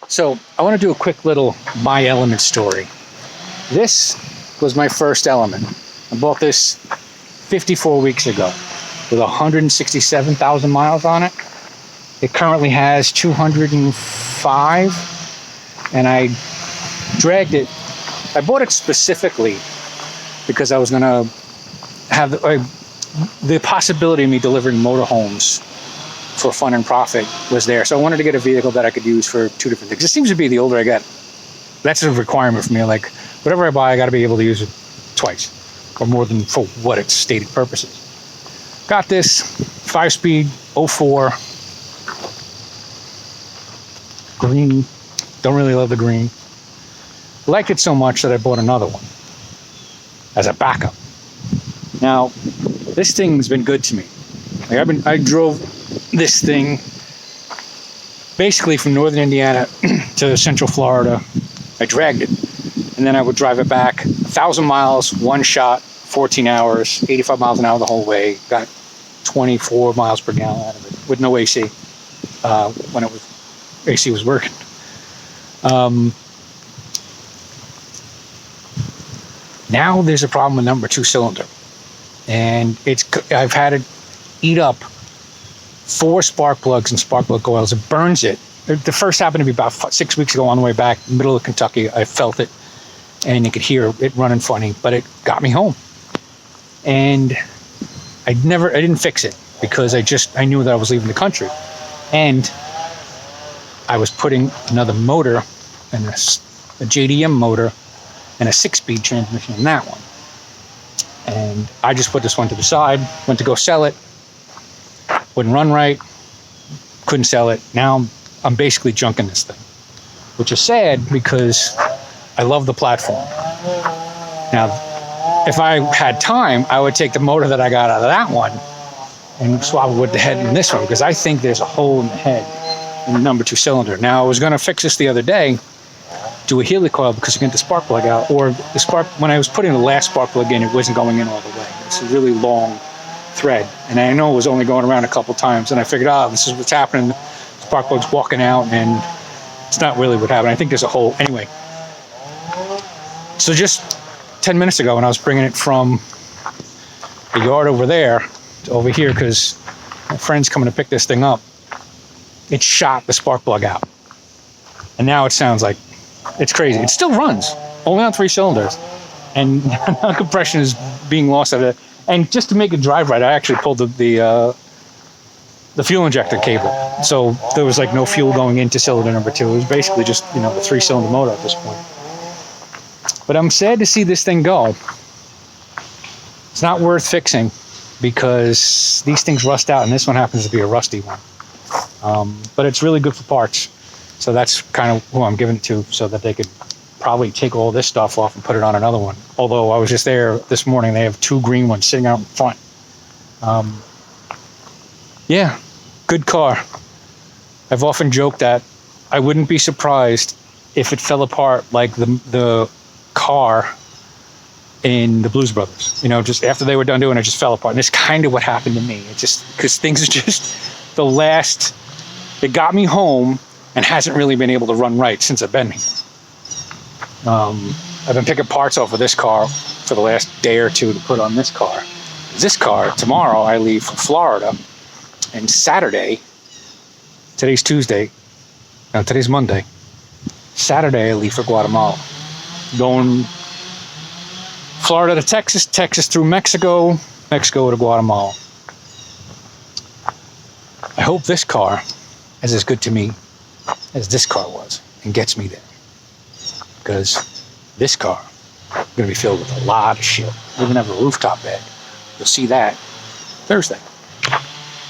So I want to do a quick little My Element story. This was my first Element. I bought this 54 weeks ago with 167,000 miles on it. It currently has 205, and I dragged it. I bought it specifically because I was going to have the possibility of me delivering motorhomes for fun and profit was there. So I wanted to get a vehicle that I could use for two different things. It seems to be the older I get, that's a requirement for me. Like, whatever I buy, I got to be able to use it twice or more than for what its stated purpose is. Got this 5-speed 04 green. Don't really love the green. Liked it so much that I bought another one as a backup. Now, this thing's been good to me. Like, I drove this thing basically from northern Indiana to central Florida. I dragged it, and then I would drive it back 1,000 miles, one shot, 14 hours, 85 miles an hour the whole way. Got 24 miles per gallon out of it with no AC when AC was working. Now there's a problem with number 2 cylinder, and I've had it eat up 4 spark plugs and spark plug coils. It burns it. The first happened to be about 6 weeks ago on the way back, middle of Kentucky. I felt it, and you could hear it running funny, but it got me home. And I didn't fix it because I knew that I was leaving the country, and I was putting another motor and a JDM motor and a 6-speed transmission in that one. And I just put this one to the side, went to go sell it, wouldn't run right, couldn't sell it. Now I'm basically junking this thing, which is sad because I love the platform. Now, if I had time, I would take the motor that I got out of that one and swap it with the head in this one, because I think there's a hole in the head in the number 2 cylinder. Now, I was going to fix this the other day, do a helicoil because I get the spark plug out, or when I was putting the last spark plug in, it wasn't going in all the way. It's a really long thread, and I know it was only going around a couple times, and I figured, this is what's happening. The spark plug's walking out, and it's not really what happened. I think there's a hole. Anyway, so just 10 minutes ago when I was bringing it from the yard over there to over here, because my friend's coming to pick this thing up, it shot the spark plug out, and now it sounds like it's crazy. It still runs, only on 3 cylinders, and compression is being lost out of it. And just to make it drive right, I actually pulled the fuel injector cable, so there was like no fuel going into cylinder number 2. It was basically just the 3-cylinder motor at this point. But I'm sad to see this thing go. It's not worth fixing because these things rust out, and this one happens to be a rusty one. But it's really good for parts. So that's kind of who I'm giving it to, so that they could probably take all this stuff off and put it on another one. Although I was just there this morning, they have 2 green ones sitting out in front. Yeah, good car. I've often joked that I wouldn't be surprised if it fell apart like the car in the Blues Brothers. Just after they were done doing it, just fell apart. And it's kind of what happened to me. It just, because things are just it got me home and hasn't really been able to run right since I've been here. I've been picking parts off of this car for the last day or 2 to put on this car. This car, tomorrow I leave for Florida, and Saturday, today's Tuesday, no, today's Monday, Saturday I leave for Guatemala. Going Florida to Texas, Texas through Mexico, Mexico to Guatemala. I hope this car is as good to me as this car was and gets me there, because this car is going to be filled with a lot of shit. We're going to have a rooftop bed. You'll see that Thursday.